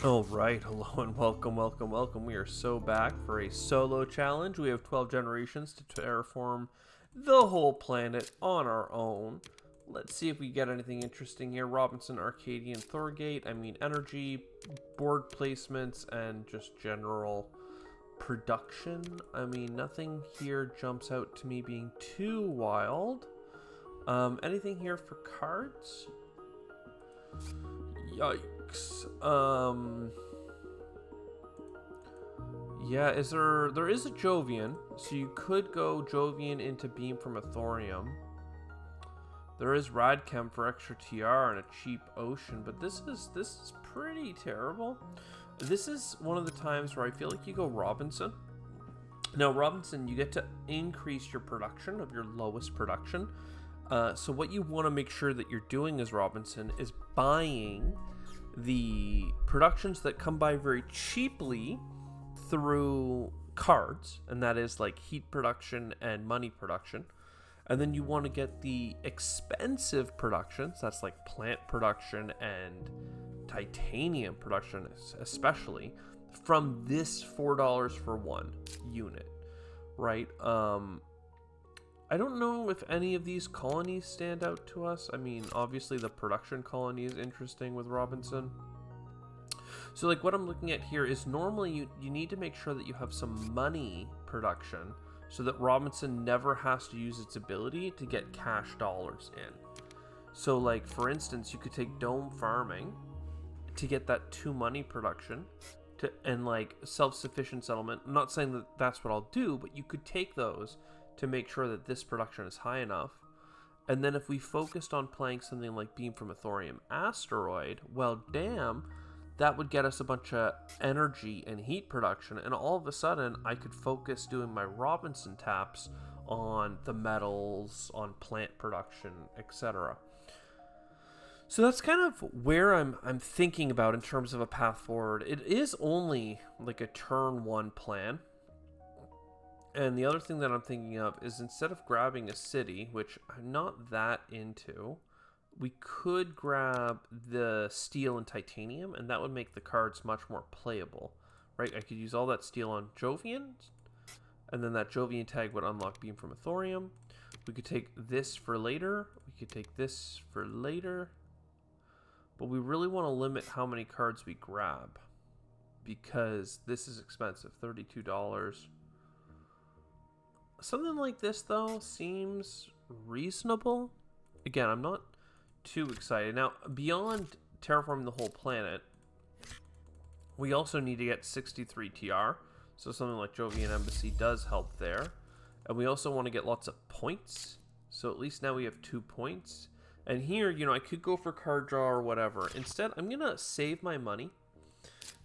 All right, hello and welcome. We are so back for a solo challenge. We have 12 generations to terraform the whole planet on our own. Let's see if we get anything interesting here. Robinson, Arcadian, Thorgate. Energy, board placements, and just general production. Nothing here jumps out to me being too wild. Anything here for cards? Yikes. Yeah, there is a Jovian, so you could go Jovian into Beam from a Thorium. There is Radchem for extra TR and a cheap Ocean, but this is pretty terrible. This is one of the times where I feel like you go Robinson. Now, Robinson, you get to increase your production of your lowest production. So what you want to make sure that you're doing as Robinson is buying the productions that come by very cheaply through cards, and that is like heat production and money production. And then you want to get the expensive productions, that's like plant production and titanium production especially, from this $4 for one unit, right? I don't know if any of these colonies stand out to us. Obviously the production colony is interesting with Robinson. So like what I'm looking at here is normally you need to make sure that you have some money production so that Robinson never has to use its ability to get cash dollars in. So like for instance, you could take dome farming to get that 2 money production and like self-sufficient settlement. I'm not saying that that's what I'll do, but you could take those to make sure that this production is high enough. And then if we focused on playing something like Beam from a Thorium Asteroid, well damn, that would get us a bunch of energy and heat production, and all of a sudden I could focus doing my Robinson taps on the metals, on plant production, etc. So that's kind of where I'm thinking about in terms of a path forward. It is only like a turn 1 plan. And the other thing that I'm thinking of is instead of grabbing a city, which I'm not that into, we could grab the steel and titanium, and that would make the cards much more playable, right? I could use all that steel on Jovians, and then that Jovian tag would unlock Beam from a Thorium. We could take this for later. We could take this for later. But we really want to limit how many cards we grab, because this is expensive, $32. Something like this, though, seems reasonable. Again, I'm not too excited. Now, beyond terraforming the whole planet, we also need to get 63 TR. So something like Jovian Embassy does help there. And we also want to get lots of points. So at least now we have 2 points. And here, I could go for card draw or whatever. Instead, I'm going to save my money.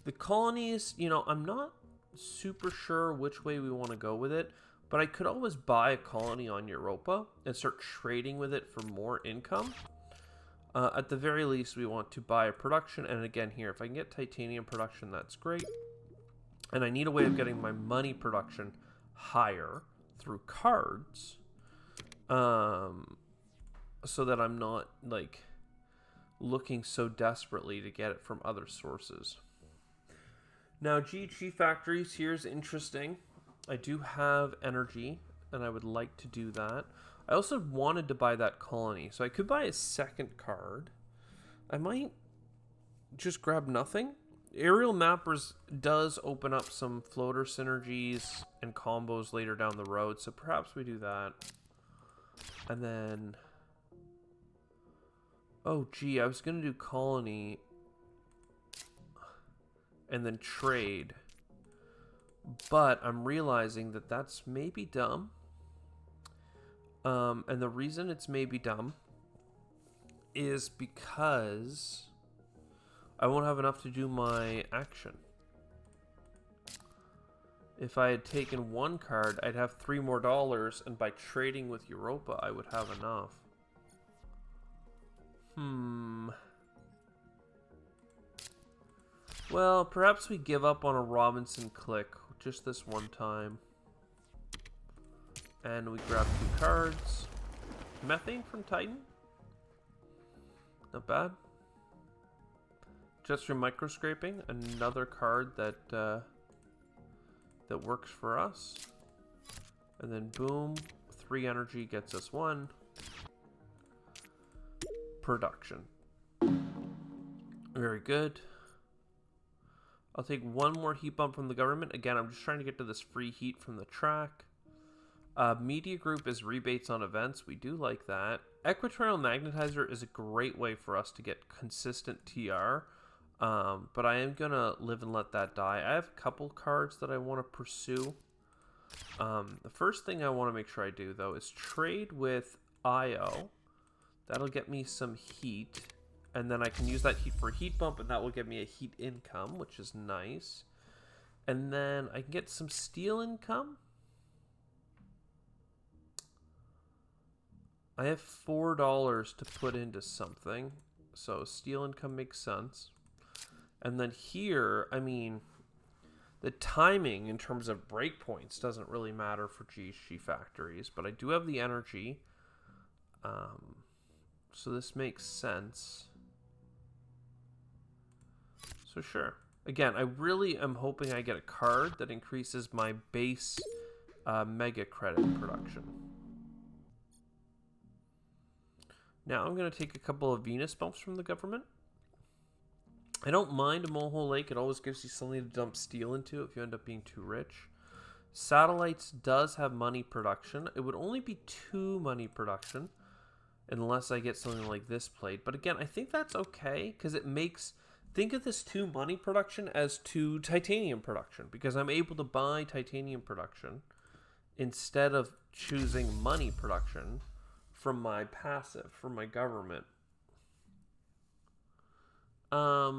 The colonies, I'm not super sure which way we want to go with it. But I could always buy a colony on Europa and start trading with it for more income. At the very least, we want to buy a production. And again here, if I can get titanium production, that's great. And I need a way of getting my money production higher through cards. So that I'm not like looking so desperately to get it from other sources. Now, GG factories, here's interesting. I do have energy, and I would like to do that. I also wanted to buy that colony, so I could buy a second card. I might just grab nothing. Aerial Mappers does open up some floater synergies and combos later down the road, so perhaps we do that. And then... oh, gee, I was going to do colony and then trade. But I'm realizing that that's maybe dumb. And the reason it's maybe dumb is because I won't have enough to do my action. If I had taken 1 card, I'd have $3 more, and by trading with Europa, I would have enough. Well, perhaps we give up on a Robinson click just this one time. And we grab 2 cards. Methane from Titan. Not bad. Jetstream Microscraping, another card that that works for us. And then boom, 3 energy gets us 1. Production. Very good. I'll take 1 more heat bump from the government. Again, I'm just trying to get to this free heat from the track. Media group is rebates on events. We do like that. Equatorial Magnetizer is a great way for us to get consistent TR. But I am going to live and let that die. I have a couple cards that I want to pursue. The first thing I want to make sure I do, though, is trade with IO. That'll get me some heat. And then I can use that heat for a heat bump, and that will give me a heat income, which is nice. And then I can get some steel income. I have $4 to put into something, so steel income makes sense. And then here, I mean, the timing in terms of breakpoints doesn't really matter for GHG factories, but I do have the energy, so this makes sense. So sure. Again, I really am hoping I get a card that increases my base mega credit production. Now I'm going to take a couple of Venus bumps from the government. I don't mind a Molehill Lake. It always gives you something to dump steel into if you end up being too rich. Satellites does have money production. It would only be 2 money production unless I get something like this played. But again, I think that's okay because it makes... Think of this 2 money production as 2 titanium production because I'm able to buy titanium production instead of choosing money production from my passive, from my government. I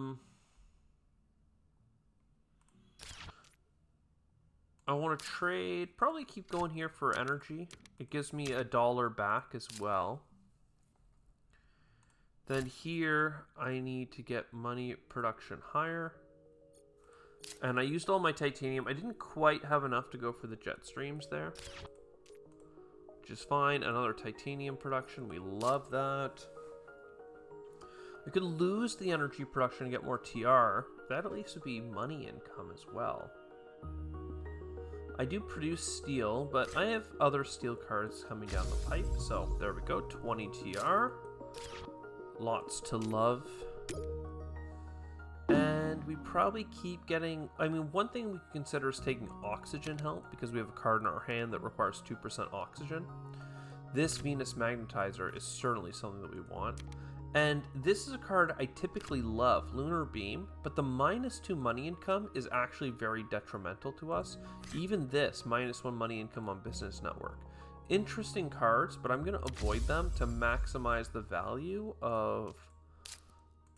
want to trade, probably keep going here for energy. It gives me $1 back as well. Then here, I need to get money production higher. And I used all my titanium. I didn't quite have enough to go for the jet streams there. Which is fine. Another titanium production. We love that. We could lose the energy production and get more TR. That at least would be money income as well. I do produce steel, but I have other steel cards coming down the pipe. So there we go. 20 TR. Lots to love. And we probably keep getting... I mean, one thing we can consider is taking oxygen help because we have a card in our hand that requires 2% oxygen. This Venus Magnetizer is certainly something that we want. And this is a card I typically love, Lunar Beam, but the -2 money income is actually very detrimental to us. Even this, -1 money income on Business Network. Interesting cards, but I'm going to avoid them to maximize the value of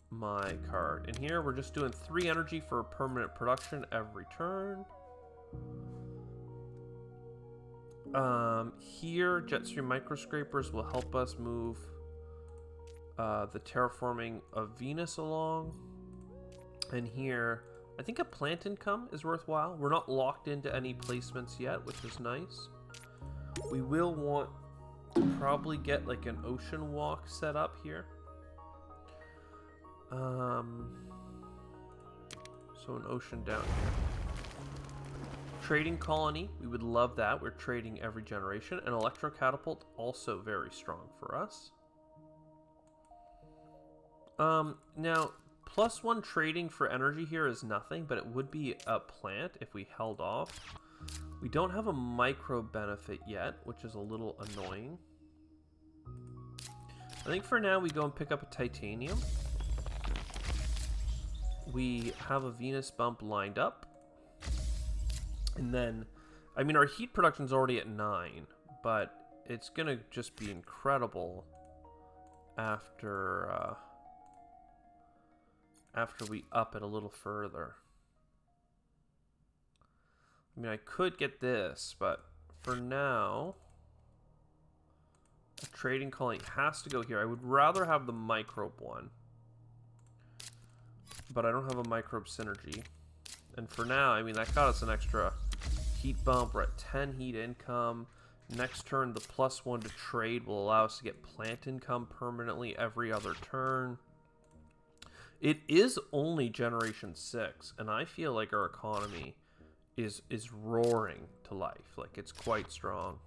my card. And here we're just doing 3 energy for permanent production every turn. Here, Jetstream Microscrapers will help us move the terraforming of Venus along. And here, I think a plant income is worthwhile. We're not locked into any placements yet, which is nice. We will want to probably get like an ocean walk set up here. So an ocean down here. Trading colony, we would love that. We're trading every generation. An electro catapult, also very strong for us. Now, +1 trading for energy here is nothing, but it would be a plant if we held off. We don't have a micro benefit yet, which is a little annoying. I think for now we go and pick up a titanium. We have a Venus bump lined up. And then, I mean, our heat production's already at 9, but it's gonna just be incredible after we up it a little further. I mean, I could get this, but for now, a trading colony has to go here. I would rather have the microbe one, but I don't have a microbe synergy. And for now, I mean, that got us an extra heat bump. We're at 10 heat income. Next turn, the +1 to trade will allow us to get plant income permanently every other turn. It is only Generation 6, and I feel like our economy is roaring to life. Like, it's quite strong.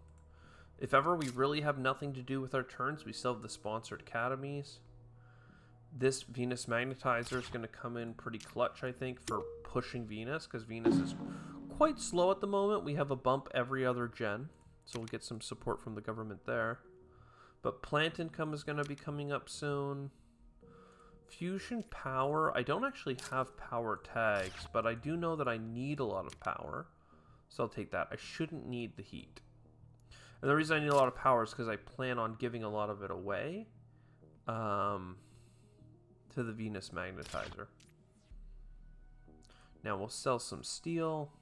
If ever we really have nothing to do with our turns, we still have the sponsored academies. This Venus Magnetizer is going to come in pretty clutch, I think, for pushing Venus, because Venus is quite slow at the moment. We have a bump every other gen, so we'll get some support from the government there. But plant income is going to be coming up soon. Fusion power. I don't actually have power tags, but I do know that I need a lot of power, so I'll take that. I shouldn't need the heat. And the reason I need a lot of power is because I plan on giving a lot of it away to the Venus Magnetizer. Now we'll sell some steel.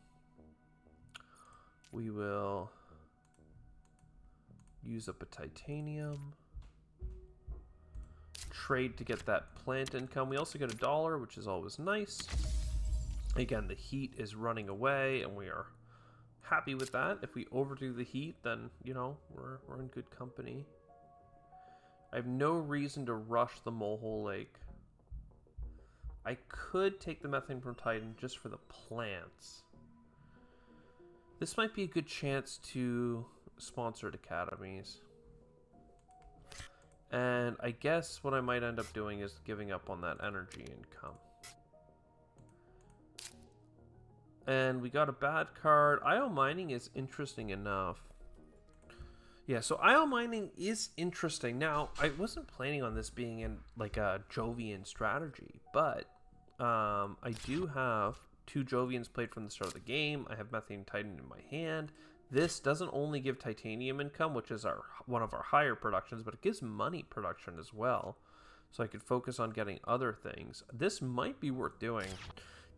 We will use up a titanium. Trade to get that plant income. We also get $1, which is always nice. Again, the heat is running away, and we are happy with that. If we overdo the heat, then, you know, we're in good company. I have no reason to rush the Molehole Lake. I could take the methane from Titan just for the plants. This might be a good chance to sponsored academies. And I guess what I might end up doing is giving up on that energy income. And we got a bad card. IO mining is interesting enough. Yeah, so IO mining is interesting. Now, I wasn't planning on this being in like a Jovian strategy, but I do have 2 Jovians played from the start of the game. I have Methane Titan in my hand. This doesn't only give titanium income, which is one of our higher productions, but it gives money production as well. So I could focus on getting other things. This might be worth doing.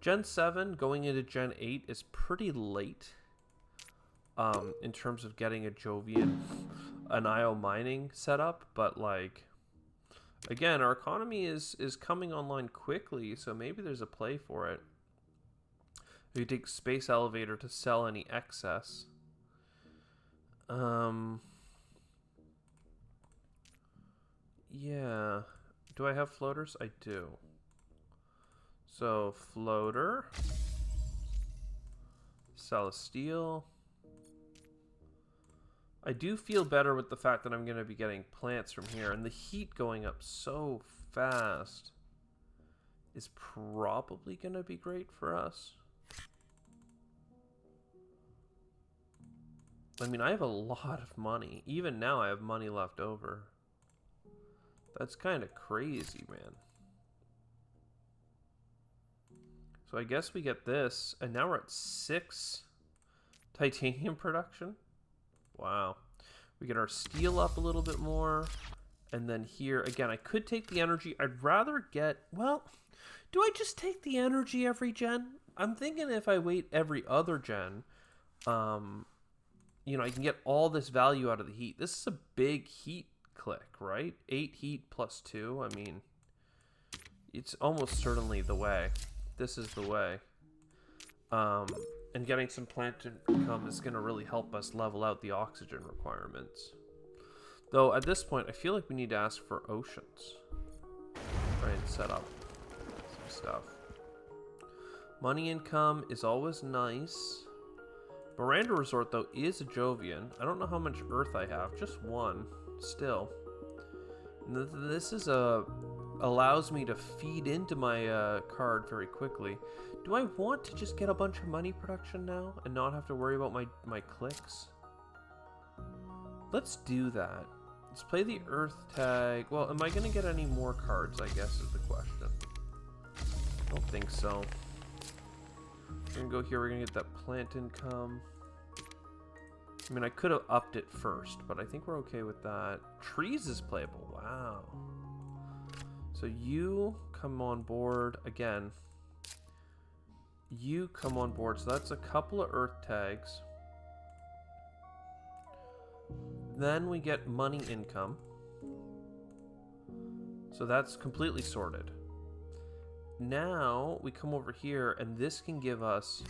Gen 7 going into Gen 8 is pretty late in terms of getting a Jovian, an IO mining setup, but like, again, our economy is coming online quickly, so maybe there's a play for it. We take Space Elevator to sell any excess. Yeah. Do I have floaters? I do. So, floater. Sell a steel. I do feel better with the fact that I'm going to be getting plants from here. And the heat going up so fast is probably going to be great for us. I mean, I have a lot of money. Even now, I have money left over. That's kind of crazy, man. So I guess we get this. And now we're at 6 titanium production. Wow. We get our steel up a little bit more. And then here, again, I could take the energy. I'd rather get... Well, do I just take the energy every gen? I'm thinking if I wait every other gen... you know, I can get all this value out of the heat. This is a big heat click, right? 8 heat plus 2. I mean, it's almost certainly the way. This is the way. And getting some plant income is going to really help us level out the oxygen requirements. Though, at this point, I feel like we need to ask for oceans. Try and set up some stuff. Money income is always nice. Miranda Resort, though, is a Jovian. I don't know how much Earth I have. Just 1. Still. This is allows me to feed into my card very quickly. Do I want to just get a bunch of money production now and not have to worry about my clicks? Let's do that. Let's play the Earth tag. Well, am I going to get any more cards, I guess, is the question. I don't think so. We're going to go here. We're going to get that plant income. I mean, I could have upped it first, but I think we're okay with that. Trees is playable. Wow. So you come on board. Again, you come on board. So that's a couple of Earth tags. Then we get money income. So that's completely sorted. Now we come over here, and this can give us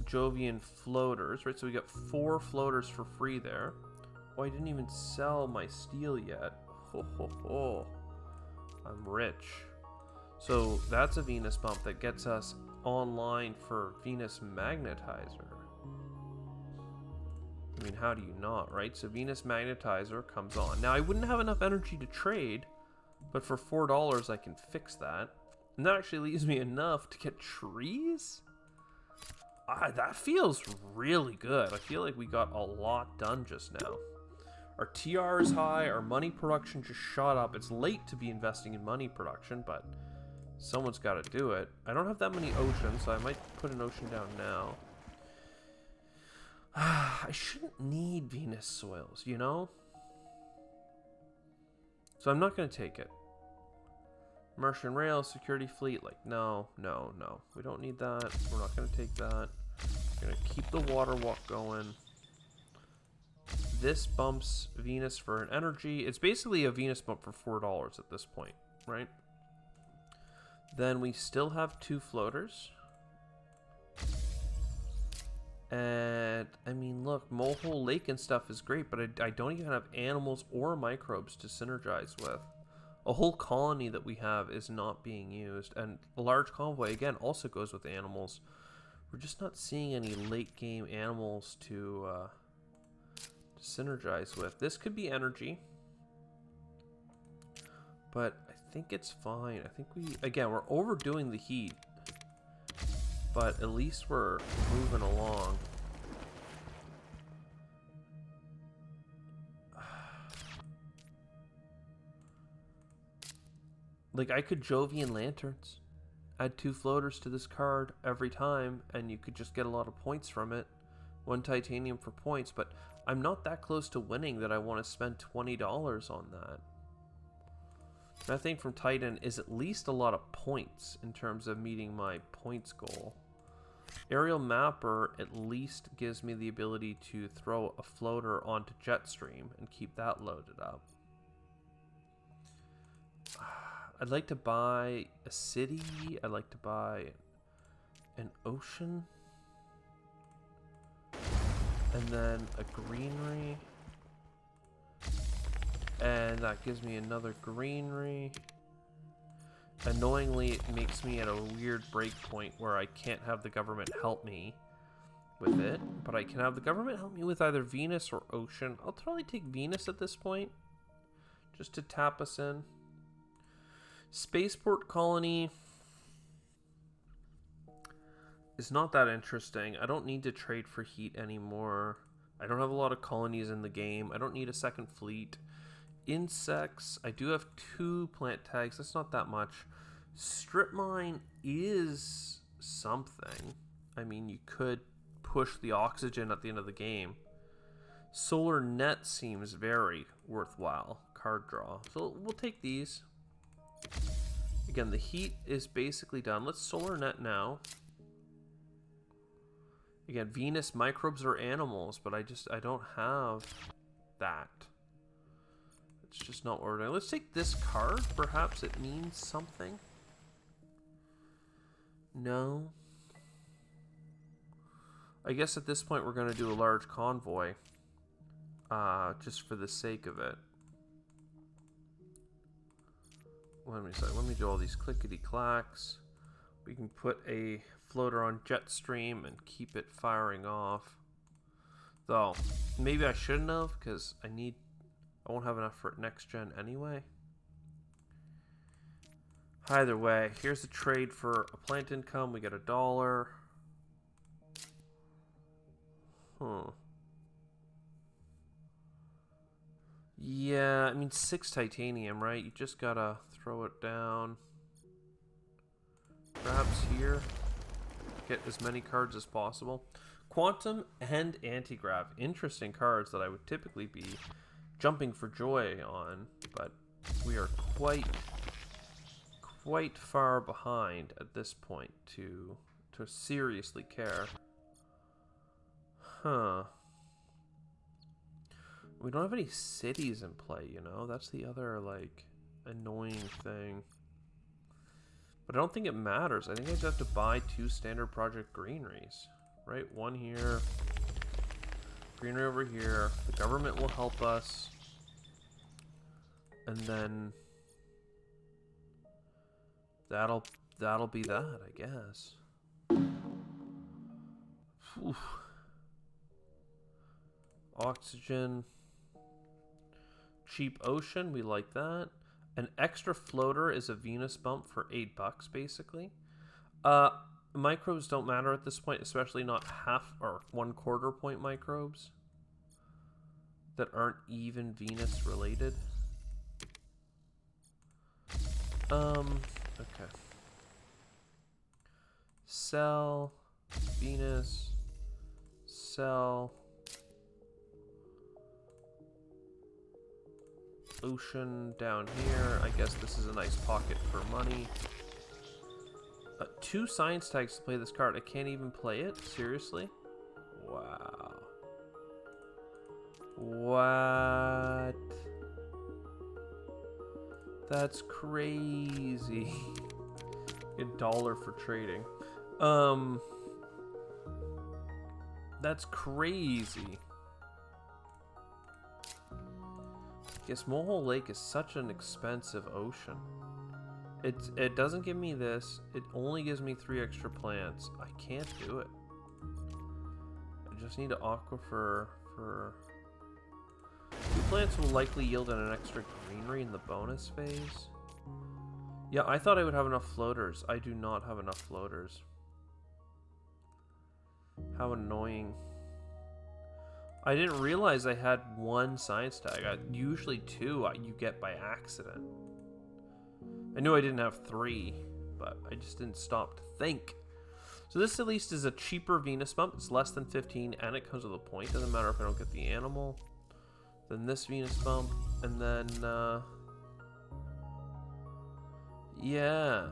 Jovian floaters, right? So we got 4 floaters for free there. Oh, I didn't even sell my steel yet. Ho, ho, ho. I'm rich. So that's a Venus bump that gets us online for Venus Magnetizer. I mean, how do you not, right? So Venus Magnetizer comes on. Now, I wouldn't have enough energy to trade, but for $4, I can fix that. And that actually leaves me enough to get trees? That feels really good. I feel like we got a lot done just now. Our TR is high, our money production just shot up. It's late to be investing in money production, but someone's got to do it. I don't have that many oceans, so I might put an ocean down now. I shouldn't need Venus soils, you know? So I'm not going to take it. Martian rail, security fleet, like, no. We don't need that. We're not going to take that. We're going to keep the water walk going. This bumps Venus for an energy. It's basically a Venus bump for $4 at this point, right? Then we still have 2 floaters. And, I mean, look, Molehole Lake and stuff is great, but I don't even have animals or microbes to synergize with. A whole colony that we have is not being used. And a large convoy, again, also goes with animals. We're just not seeing any late-game animals to synergize with. This could be energy. But I think it's fine. I think we're overdoing the heat. But at least we're moving along. Like, I could Jovian lanterns. Add 2 floaters to this card every time, and you could just get a lot of points from it. 1 titanium for points, but I'm not that close to winning that I want to spend $20 on that. Methane from Titan is at least a lot of points in terms of meeting my points goal. Aerial Mapper at least gives me the ability to throw a floater onto Jetstream and keep that loaded up. I'd like to buy a city. I'd like to buy an ocean. And then a greenery. And that gives me another greenery. Annoyingly, it makes me at a weird breakpoint where I can't have the government help me with it. But I can have the government help me with either Venus or ocean. I'll totally take Venus at this point, just to tap us in. Spaceport colony is not that interesting. I don't need to trade for heat anymore. I don't have a lot of colonies in the game. I don't need a second fleet. Insects, I do have 2 plant tags. That's not that much. Strip mine is something. I mean, you could push the oxygen at the end of the game. Solar net seems very worthwhile card draw. So we'll take these. Again, the heat is basically done. Let's solar net now. Again, Venus microbes are animals, but I don't have that. It's just not what we're doing. Let's take this card. Perhaps it means something. No. I guess at this point we're going to do a large convoy. Just for the sake of it. Let me do all these clickety-clacks. We can put a floater on Jetstream and keep it firing off. Though, maybe I shouldn't have, because I won't have enough for next gen anyway. Either way, here's a trade for a plant income. We get $1. Yeah, I mean 6 titanium, right? You just gotta throw it down. Perhaps here. Get as many cards as possible. Quantum and Antigrav. Interesting cards that I would typically be jumping for joy on, but we are quite far behind at this point to seriously care. Huh. We don't have any cities in play, you know? That's the other, like, annoying thing. But I don't think it matters. I think I just have to buy 2 standard project greeneries. Right? 1 here. Greenery over here. The government will help us. And then That'll be that, I guess. Oof. Oxygen. Cheap ocean, we like that. An extra floater is a Venus bump for $8, basically. Microbes don't matter at this point, especially not half or 1/4 point microbes that aren't even Venus related. Okay. Sell, Venus, sell, ocean down here. I guess this is a nice pocket for money. 2 science tags to play this card. I can't even play it? Seriously? Wow. What? That's crazy. $1 for trading. That's crazy. Yes, Mohole Lake is such an expensive ocean. It doesn't give me this. It only gives me 3 extra plants. I can't do it. I just need an aquifer for... 2 plants will likely yield an extra greenery in the bonus phase. Yeah, I thought I would have enough floaters. I do not have enough floaters. How annoying. I didn't realize I had 1 science tag. Usually 2 you get by accident. I knew I didn't have 3, but I just didn't stop to think. So this at least is a cheaper Venus bump. It's less than 15 and it comes with a point. Doesn't matter if I don't get the animal. Then this Venus bump. And then, yeah.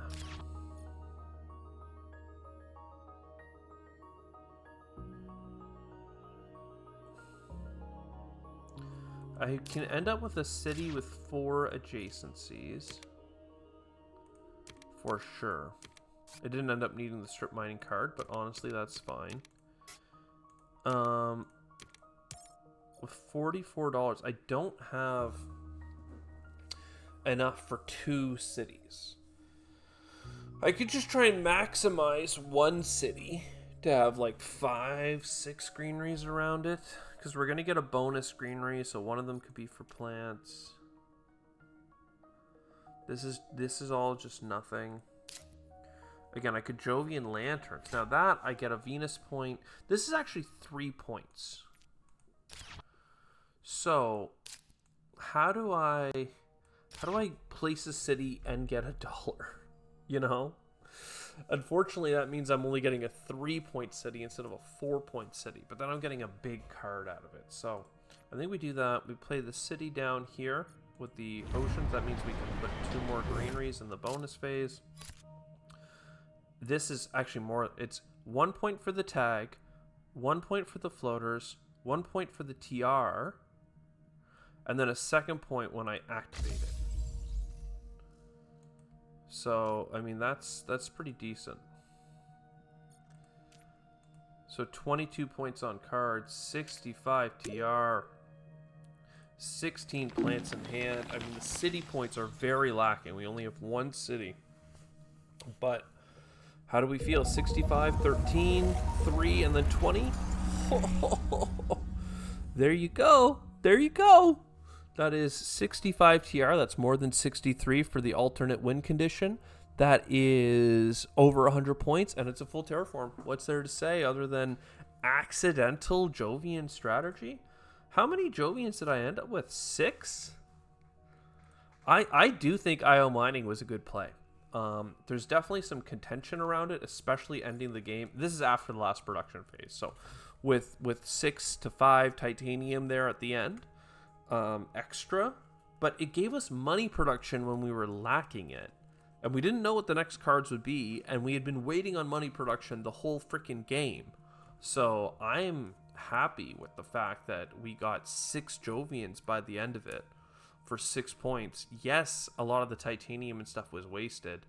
I can end up with a city with 4 adjacencies. For sure. I didn't end up needing the strip mining card, but honestly, that's fine. With $44, I don't have enough for 2 cities. I could just try and maximize 1 city to have like 5, 6 greeneries around it. Because we're going to get a bonus greenery, so one of them could be for plants. This is all just nothing. Again, I could Jovian Lanterns. Now that, I get a Venus point. This is actually 3 points. So, how do I place a city and get $1? You know? Unfortunately, that means I'm only getting a 3-point city instead of a 4-point city. But then I'm getting a big card out of it. So, I think we do that. We play the city down here with the oceans. That means we can put 2 more greeneries in the bonus phase. This is actually more... It's 1 point for the tag, 1 point for the floaters, 1 point for the TR, and then a 2nd point when I activate it. So, I mean, that's pretty decent. So 22 points on cards, 65 TR, 16 plants in hand. I mean, the city points are very lacking. We only have 1 city. But how do we feel? 65, 13, 3, and then 20? There you go. There you go. That is 65 TR. That's more than 63 for the alternate win condition. That is over 100 points, and it's a full terraform. What's there to say other than accidental Jovian strategy? How many Jovians did I end up with? 6? I do think IO mining was a good play. There's definitely some contention around it, especially ending the game. This is after the last production phase. So with 6 to 5 titanium there at the end, extra, but it gave us money production when we were lacking it. And we didn't know what the next cards would be, and we had been waiting on money production the whole freaking game. So I'm happy with the fact that we got 6 Jovians by the end of it for 6 points. Yes, a lot of the titanium and stuff was wasted,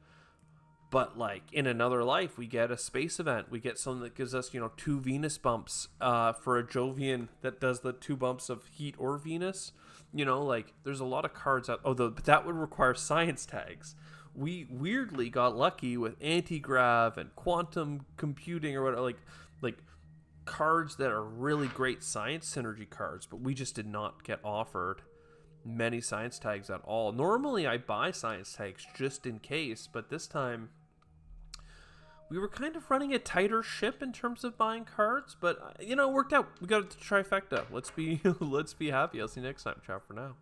but like in another life, we get a space event. We get something that gives us, 2 Venus bumps for a Jovian that does the 2 bumps of heat or Venus. Like there's a lot of cards out. But that would require science tags, we weirdly got lucky with anti-grav and quantum computing or whatever, like cards that are really great science synergy cards, but we just did not get offered many science tags at all. Normally I buy science tags just in case, but this time we were kind of running a tighter ship in terms of buying cards, but it worked out. We got it to trifecta. Let's be happy. I'll see you next time. Ciao for now.